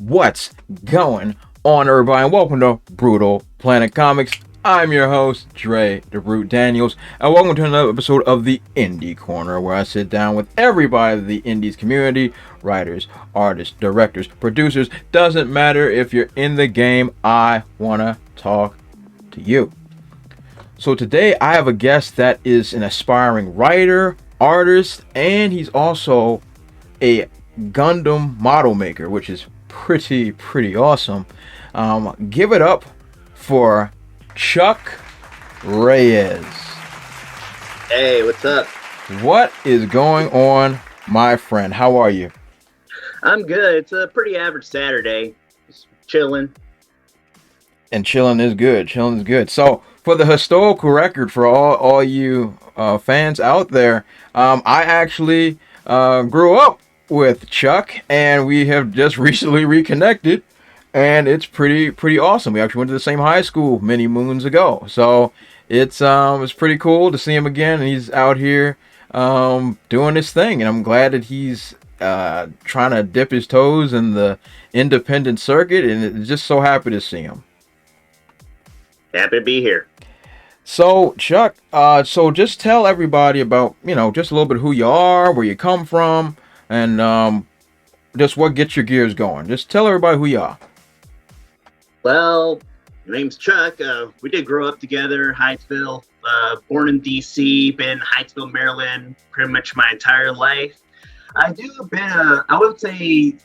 What's going on, everybody? And welcome to Brutal Planet Comics. I'm your host, Dre the Brute Daniels, and welcome to another episode of the Indie Corner, where I sit down with everybody in the indies community, writers, artists, directors, producers. Doesn't matter if you're in the game, I wanna talk to you. So today I have a guest that is an aspiring writer, artist, and he's also a Gundam model maker, which is pretty awesome. Give it up for Chuck Reyes. Hey, what's up? What is going on, my friend? How are you? I'm good. It's a pretty average Saturday. Just chilling. And chilling is good. Chilling is good. So, for the historical record, for all you fans out there, I actually grew up with Chuck, and we have just recently reconnected, and it's pretty awesome. We actually went to the same high school many moons ago, so it's pretty cool to see him again, and he's out here doing his thing, and I'm glad that he's trying to dip his toes in the independent circuit, and just so happy to see him. Happy to be here. So, Chuck, so just tell everybody about, just a little bit who you are, where you come from, and just what gets your gears going. Just tell everybody who you are. Well, my name's Chuck. We did grow up together, Hyattsville. Born in D.C., been in Hyattsville, Maryland, pretty much my entire life. I do a bit of, I would say,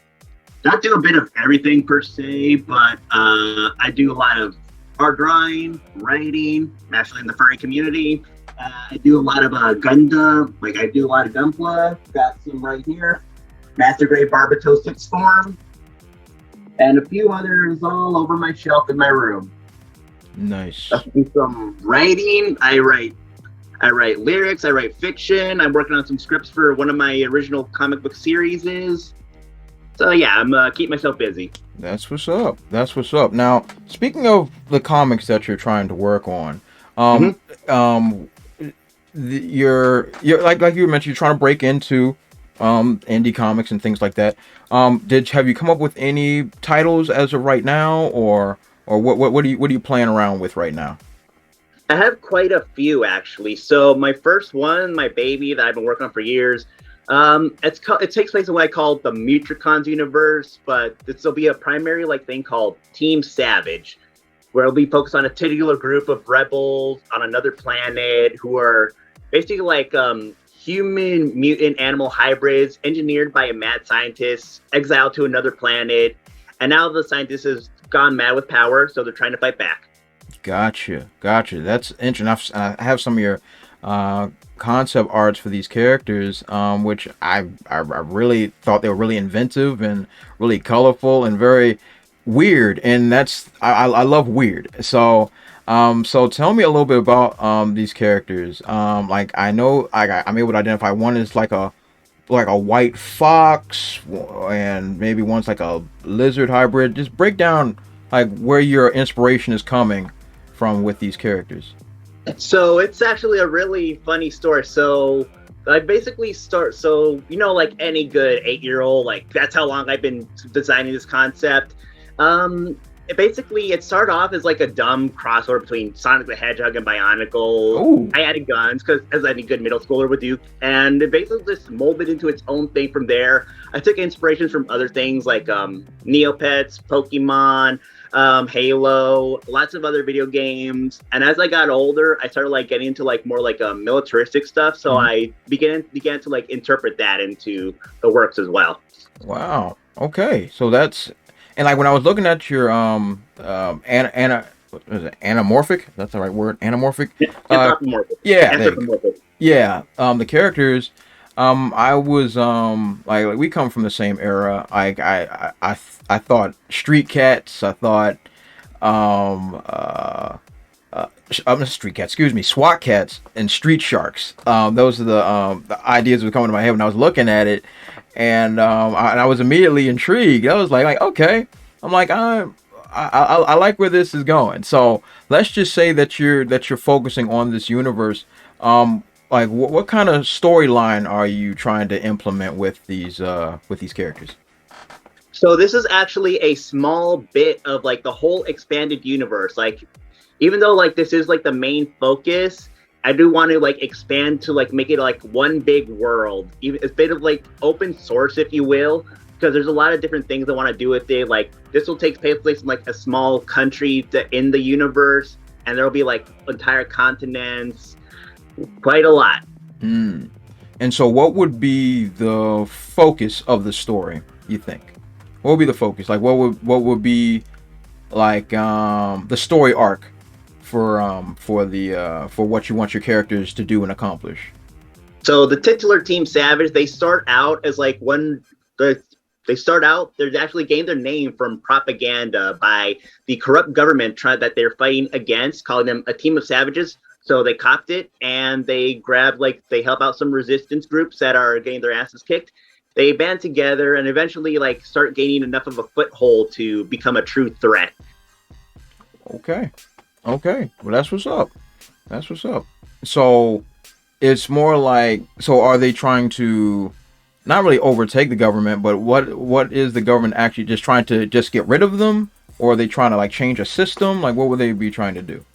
not do a bit of everything per se, but I do a lot of art drawing, writing. I'm actually in the furry community. I do a lot of Gundam, like I do a lot of Gunpla. Got some right here. Master Grade Barbatos 6th Form. And a few others all over my shelf in my room. Nice. I do some writing. I write lyrics. I write fiction. I'm working on some scripts for one of my original comic book series. So yeah, I'm keep myself busy. That's what's up. That's what's up. Now, speaking of the comics that you're trying to work on, you're like you mentioned, you're trying to break into indie comics and things like that. Have you come up with any titles as of right now, or what are you playing around with right now? I have quite a few actually. So my first one, my baby that I've been working on for years, it takes place in what I call the Mutricons universe, but this will be a primary thing called Team Savage, where it'll be focused on a titular group of rebels on another planet who are basically human mutant animal hybrids engineered by a mad scientist, exiled to another planet, and now the scientist has gone mad with power, so they're trying to fight back. Gotcha. That's interesting. I have some of your concept arts for these characters, which I really thought they were really inventive and really colorful and very weird, and I love weird. So tell me a little bit about these characters. I know I'm able to identify one is like a white fox, and maybe one's like a lizard hybrid. Just break down where your inspiration is coming from with these characters. So it's actually a really funny story. So I basically like any good 8-year-old, that's how long I've been designing this concept. It started off as a dumb crossover between Sonic the Hedgehog and Bionicle. Ooh. I added guns because, as any good middle schooler would do, and it basically just molded into its own thing from there. I took inspirations from other things like Neopets, Pokemon, Halo, lots of other video games. And as I got older, I started getting into more militaristic stuff. So I began to interpret that into the works as well. Wow. Okay. So that's. And when I was looking at your anamorphic, that's the right word, anamorphic. Yeah. The characters. I was we come from the same era. I thought Street Cats. I thought Street Cats. Excuse me, SWAT Cats and Street Sharks. Those are the ideas that were coming to my head when I was looking at it. And I was immediately intrigued. I was like, okay. I'm like, I like where this is going. So let's just say that you're focusing on this universe. What kind of storyline are you trying to implement with these characters? So this is actually a small bit of like the whole expanded universe. Like, even though like this is like the main focus, I do want to like expand to like make it like one big world. Even it's a bit of like open source, if you will, because there's a lot of different things I want to do with it. Like this will take place in like a small country in the universe, and there'll be like entire continents, quite a lot. Mm. And so, what would be the focus of the story? You think? What would be the focus? Like, what would be like the story arc for what you want your characters to do and accomplish? So the titular Team Savage, they start out as like they start out, they're actually gained their name from propaganda by the corrupt government that they're fighting against, calling them a team of savages. So they copped it and they grab, like, they help out some resistance groups that are getting their asses kicked. They band together and eventually like start gaining enough of a foothold to become a true threat. Okay. Okay. Well, that's what's up. That's what's up. So it's more like, so are they trying to not really overtake the government, but what is the government actually just trying to just get rid of them, or are they trying to like change a system? Like, what would they be trying to do?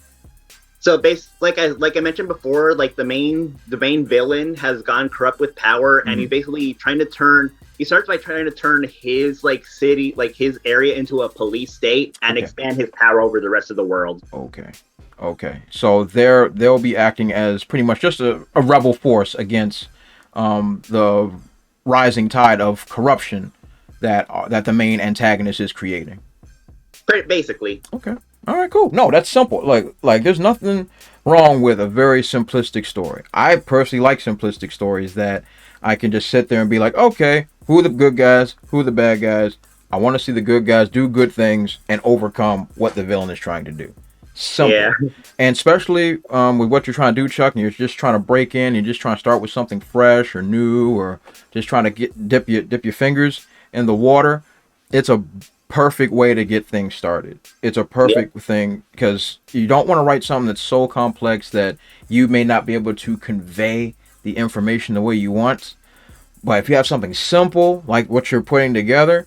So like I mentioned before, like the main villain has gone corrupt with power, and he's basically trying to turn. He starts by trying to turn his like city, like his area, into a police state and expand his power over the rest of the world. Okay. Okay. So they'll be acting as pretty much just a rebel force against the rising tide of corruption that the main antagonist is creating. Basically. Okay. All right, cool. No, that's simple. Like there's nothing wrong with a very simplistic story. I personally like simplistic stories that I can just sit there and be like, okay, who are the good guys? Who are the bad guys? I want to see the good guys do good things and overcome what the villain is trying to do. Simple. Yeah. And especially with what you're trying to do, Chuck, and you're just trying to break in, you're just trying to start with something fresh or new, or just trying to dip your fingers in the water. It's a perfect way to get things started. It's a perfect thing, because you don't want to write something that's so complex that you may not be able to convey the information the way you want. But if you have something simple like what you're putting together,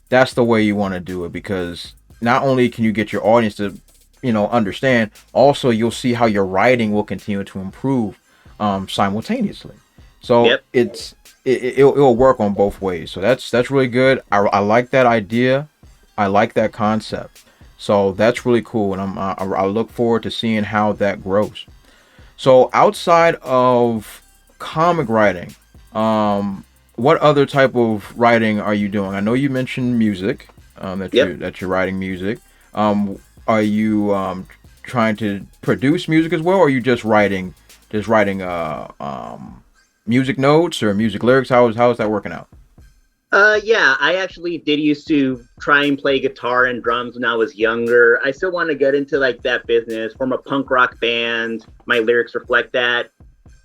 that's the way you want to do it, because not only can you get your audience to understand, also you'll see how your writing will continue to improve simultaneously. So it'll work on both ways. So that's really good. I like that idea. I like that concept. So that's really cool, and I look forward to seeing how that grows. So outside of comic writing, what other type of writing are you doing? I know you mentioned music, that you're writing music. Are you trying to produce music as well, or are you just writing music notes or music lyrics? How is that working out? Yeah, I actually did used to try and play guitar and drums when I was younger. I still want to get into like that business, form a punk rock band. My lyrics reflect that.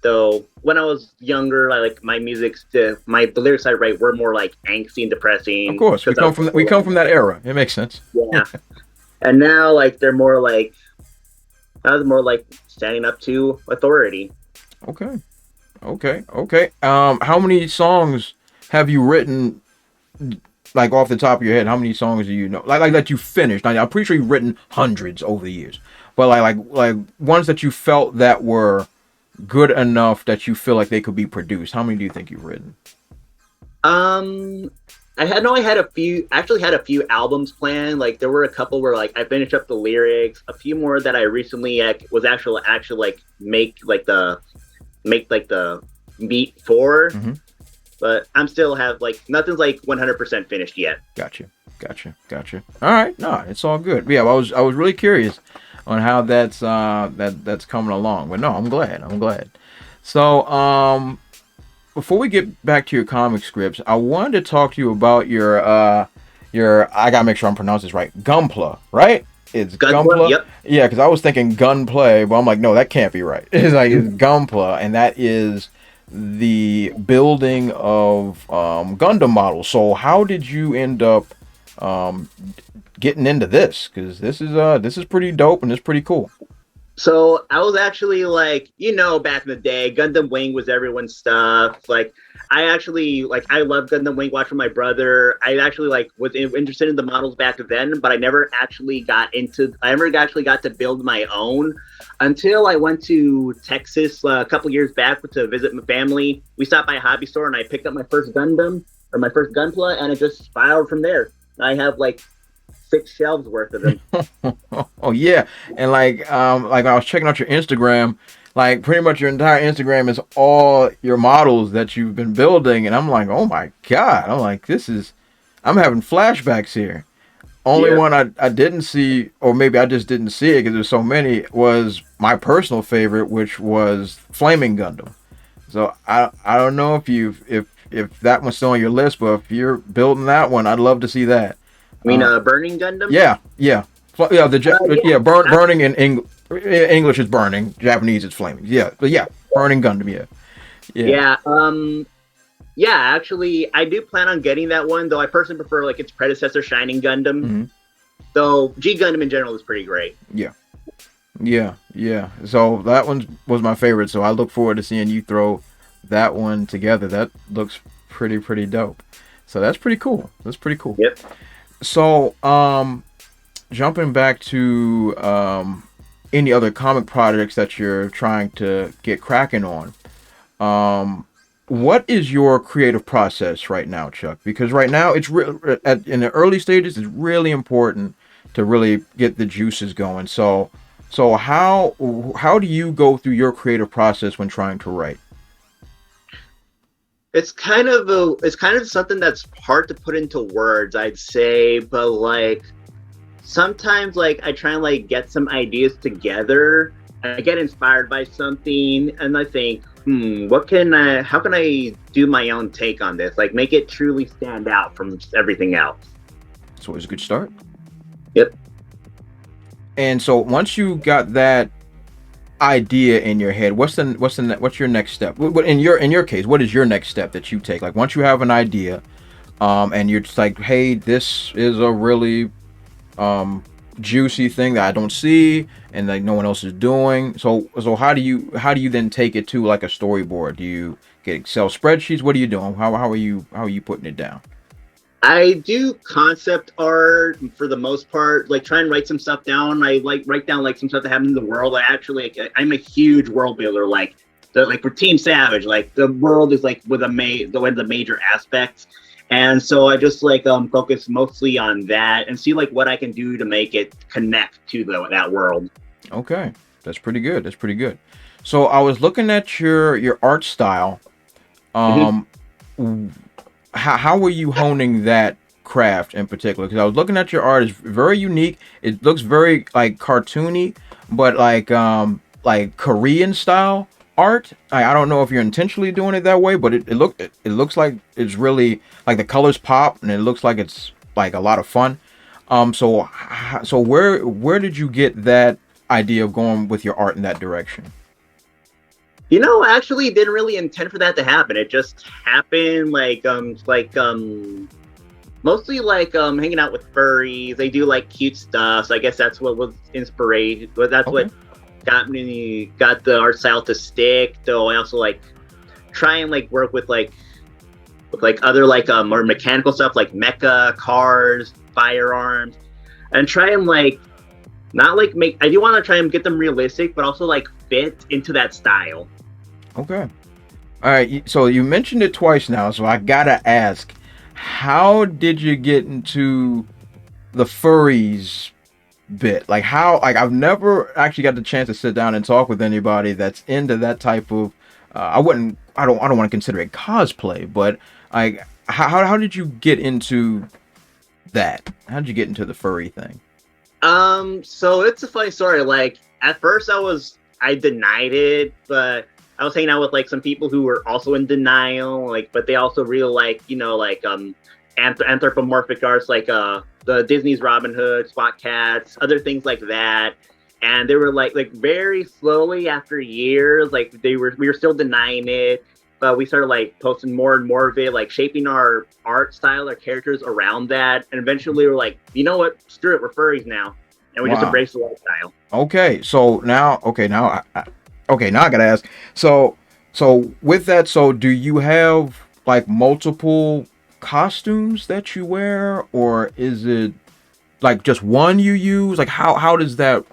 Though when I was younger, the lyrics I write were more like angsty and depressing. Of course, we come from that era. It makes sense. Yeah, and now like they're more like, I was more like standing up to authority. Okay. How many songs have you written, like off the top of your head? How many songs do you know, like that you finished? I'm pretty sure you've written hundreds over the years, but like ones that you felt that were good enough that you feel like they could be produced. How many do you think you've written? I had a few. Actually, had a few albums planned. Like there were a couple where like I finished up the lyrics. A few more that I recently was actually like make the beat for. Mm-hmm. But I'm still have like nothing's like 100% finished yet. Gotcha. All right, no, it's all good. Yeah, I was really curious on how that's coming along. But no, I'm glad. So before we get back to your comic scripts, I wanted to talk to you about your I gotta make sure I'm pronouncing this right. Gunpla, right? It's Gunpla. Yep. Yeah, because I was thinking gunplay, but I'm like, no, that can't be right. It's Gunpla, and that is the building of Gundam models. So how did you end up getting into this? Because this is pretty dope and it's pretty cool. So I was actually like, back in the day, Gundam Wing was everyone's stuff. Like I actually I love Gundam Wing Watch with my brother. I actually was interested in the models back then, but I never actually got to build my own until I went to Texas a couple years back to visit my family. We stopped by a hobby store and I picked up my first Gundam or my first Gunpla, and it just spiraled from there. I have 6 shelves worth of them. Oh yeah, and like I was checking out your Instagram, like pretty much your entire Instagram is all your models that you've been building, and I'm like, oh my god, I'm like, I'm having flashbacks here. Only Yeah. one I didn't see, or maybe I just didn't see it because there's so many, was my personal favorite, which was Flaming Gundam. So I don't know if that one's still on your list, but if you're building that one, I'd love to see that. I mean, Burning Gundam? Yeah, yeah, yeah. Yeah. Burning in English is burning. Japanese is flaming. Yeah, but yeah, Burning Gundam. Yeah, yeah. Yeah, actually, I do plan on getting that one, though I personally prefer its predecessor, Shining Gundam. Mm-hmm. Though G Gundam in general is pretty great. Yeah, yeah, yeah. So that one was my favorite. So I look forward to seeing you throw that one together. That looks pretty dope. So that's pretty cool. That's pretty cool. Yep. So jumping back to any other comic projects that you're trying to get cracking on. What is your creative process right now, Chuck? Because right now it's in the early stages, it's really important to really get the juices going. So how do you go through your creative process when trying to write? It's kind of something that's hard to put into words, I'd say, but sometimes I try and get some ideas together. I get inspired by something and I think, how can I do my own take on this? Make it truly stand out from everything else. It's always a good start. Yep. And so once you got that idea in your head, what's your next step? In your case, what is your next step that you take? Like once you have an idea, and you're just like, hey, this is a really juicy thing that I don't see and no one else is doing. So how do you then take it to a storyboard? Do you get Excel spreadsheets? What are you doing? How are you putting it down? I do concept art for the most part. Try and write some stuff down. I write down some stuff that happened in the world. I'm a huge world builder. For Team Savage, the world is one of the major aspects. And so I just focus mostly on that and see what I can do to make it connect to that world. Okay, that's pretty good. That's pretty good. So I was looking at your art style. How were you honing that craft in particular? Because I was looking at your art; it's very unique. It looks very cartoony, but like Korean style art. I don't know if you're intentionally doing it that way, but it looks like it's really the colors pop and it looks like it's a lot of fun. So where did you get that idea of going with your art in that direction? I actually didn't really intend for that to happen. It just happened mostly hanging out with furries. They do cute stuff. So I guess that's what was inspiration. But that's what got the art style to stick. Though I also try and work with other more mechanical stuff like mecha, cars, firearms, and try and not make. I do want to try and get them realistic, but also fit into that style. Okay. All right. So you mentioned it twice now, so I gotta ask, how did you get into the furries bit? I've never actually got the chance to sit down and talk with anybody that's into that type of. I don't want to consider it cosplay, but how did you get into that? How did you get into the furry thing? So it's a funny story. At first I denied it, but I was hanging out with some people who were also in denial, but they also really anthropomorphic arts, the Disney's Robin Hood, SWAT Cats, other things like that. And they were very slowly after years, we were still denying it, but we started posting more and more of it, shaping our art style, our characters around that. And eventually we're you know what, screw it, we're furries now. And we just embrace the lifestyle. Okay. So now I gotta ask. So with that, so do you have like multiple costumes that you wear, or is it like just one you use? Like how does that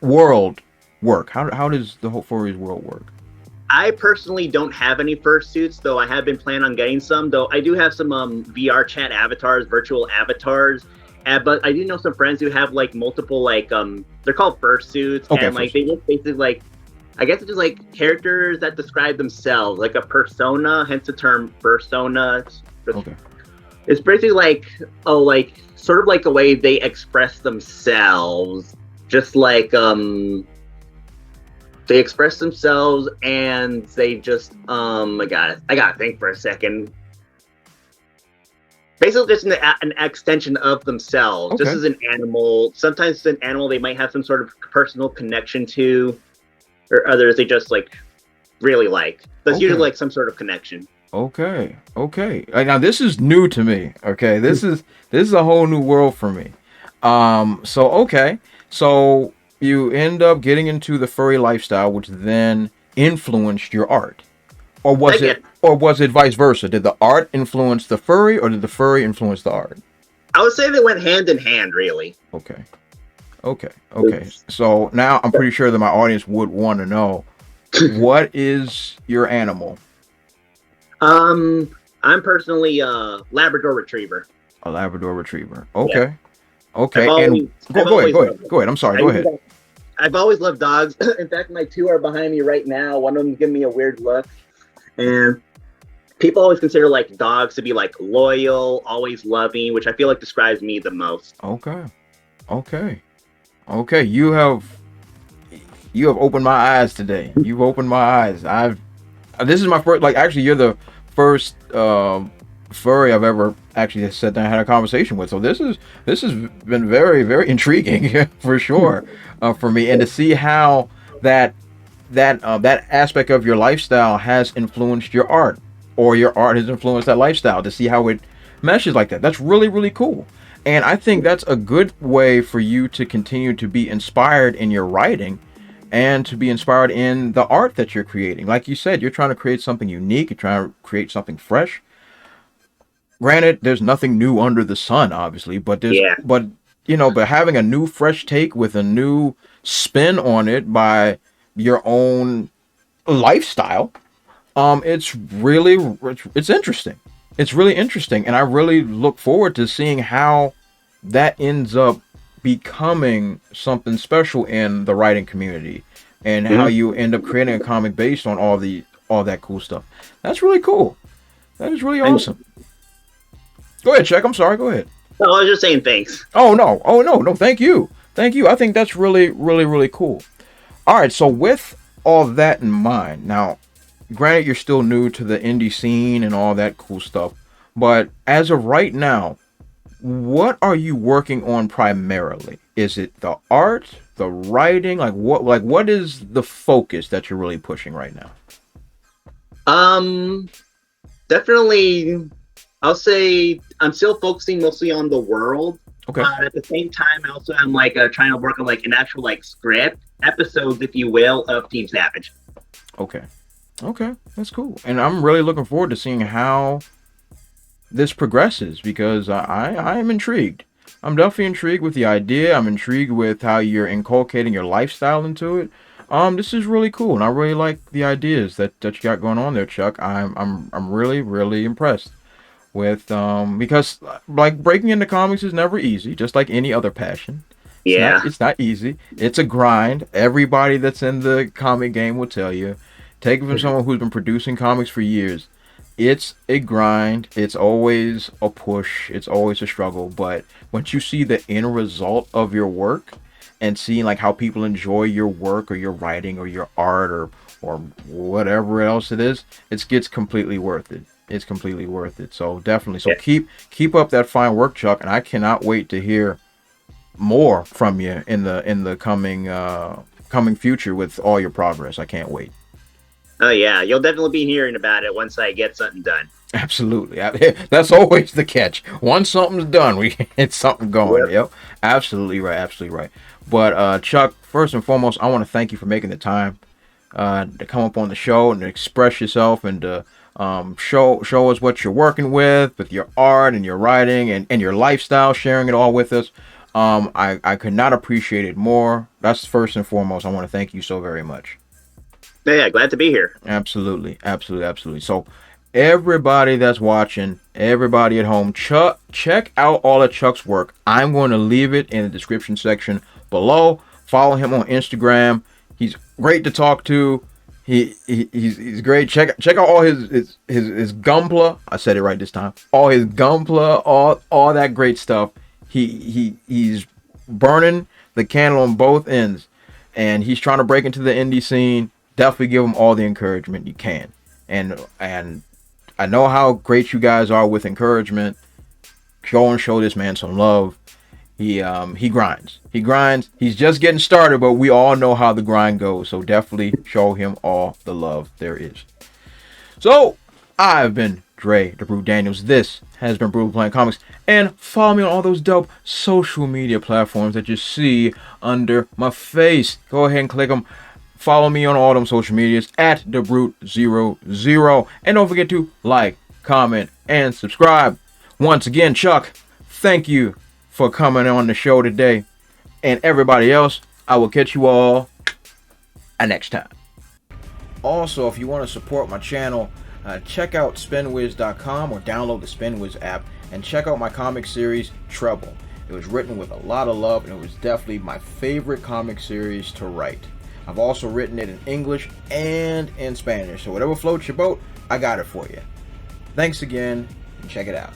world work? How does the whole Furries world work? I personally don't have any fursuits, though I have been planning on getting some. Though I do have some VR chat avatars, virtual avatars. But I do know some friends who have like multiple they're called fursuits, Okay, and like they look basically like, I guess it's just like characters that describe themselves, like a persona, hence the term persona. Okay. It's basically like sort of like a way they express themselves, just like they express themselves and they just I gotta think for a second. Basically just an extension of themselves. Okay. Just as an animal. Sometimes it's an animal they might have some sort of personal connection to, or others they just like really like. There's usually like some sort of connection. Okay. Now this is new to me. Okay, this is a whole new world for me. So you end up getting into the furry lifestyle, which then influenced your art, or was it vice versa? Did the art influence the furry, or did the furry influence the art? I would say they went hand in hand, really. Okay. So now I'm pretty sure that my audience would want to know, what is your animal? I'm personally a Labrador Retriever. A Labrador Retriever. Okay. Yeah. Okay. Go ahead. I'm sorry. Go ahead. I've always loved dogs. In fact, my two are behind me right now. One of them giving me a weird look. And people always consider like dogs to be like loyal, always loving, which I feel like describes me the most. Okay. You have opened my eyes today. You've opened my eyes. This is my first, like, actually you're the first furry I've ever actually sat down and had a conversation with. So this has been very, very intriguing for sure, for me, and to see how that aspect of your lifestyle has influenced your art, or your art has influenced that lifestyle, to see how it meshes like that. That's really, really cool. And I think that's a good way for you to continue to be inspired in your writing and to be inspired in the art that you're creating. Like you said, you're trying to create something unique. You're trying to create something fresh. Granted, there's nothing new under the sun, obviously, but but having a new, fresh take with a new spin on it by your own lifestyle, it's interesting. It's really interesting, and I really look forward to seeing how that ends up becoming something special in the writing community, and how you end up creating a comic based on all that cool stuff. That's really cool. That is really awesome. Go ahead, Chuck. I'm sorry. Go ahead. No, I was just saying thanks. Oh no. Thank you. I think that's really, really, really cool. All right. So with all that in mind, now, granted, you're still new to the indie scene and all that cool stuff, but as of right now, what are you working on primarily? Is it the art, the writing? What is the focus that you're really pushing right now? Definitely, I'll say I'm still focusing mostly on the world. Okay. At the same time, I also am trying to work on an actual script, episodes, if you will, of Team Savage. Okay, that's cool, and I'm really looking forward to seeing how this progresses, because I am intrigued. I'm definitely intrigued with the idea. I'm intrigued with how you're inculcating your lifestyle into it. This is really cool, and I really like the ideas that you got going on there, Chuck. I'm really, really impressed with because like breaking into comics is never easy, just like any other passion. It's not easy. It's a grind. Everybody that's in the comic game will tell you. Take it from someone who's been producing comics for years. It's a grind. It's always a push. It's always a struggle. But once you see the end result of your work and seeing how people enjoy your work or your writing or your art or whatever else it is, it gets completely worth it. It's completely worth it. So definitely. So keep up that fine work, Chuck. And I cannot wait to hear more from you in the coming future with all your progress. I can't wait. Oh yeah, you'll definitely be hearing about it once I get something done. Absolutely. That's always the catch. Once something's done, we get something going. Yep. Absolutely right. But Chuck, first and foremost, I want to thank you for making the time to come up on the show and to express yourself and to Show us what you're working with your art and your writing and your lifestyle, sharing it all with us. I could not appreciate it more. That's first and foremost. I want to thank you so very much. Yeah, glad to be here. Absolutely, absolutely, absolutely. So, everybody that's watching, everybody at home, check out all of Chuck's work. I'm going to leave it in the description section below. Follow him on Instagram. He's great to talk to. He's great. Check out all his Gunpla. I said it right this time. All his Gunpla, all that great stuff. He's burning the candle on both ends, and he's trying to break into the indie scene. Definitely give him all the encouragement you can. And I know how great you guys are with encouragement. Go and show this man some love. He grinds. He's just getting started, but we all know how the grind goes. So definitely show him all the love there is. So I've been Dre the Brute Daniels. This has been Brutal Planet Comics, and follow me on all those dope social media platforms that you see under my face. Go ahead and click them. Follow me on all them social medias at TheBrute00. And don't forget to like, comment, and subscribe. Once again, Chuck, thank you for coming on the show today. And everybody else, I will catch you all next time. Also, if you want to support my channel, check out spinwiz.com or download the Spinwiz app and check out my comic series, Trouble. It was written with a lot of love, and it was definitely my favorite comic series to write. I've also written it in English and in Spanish, so whatever floats your boat, I got it for you. Thanks again, and check it out.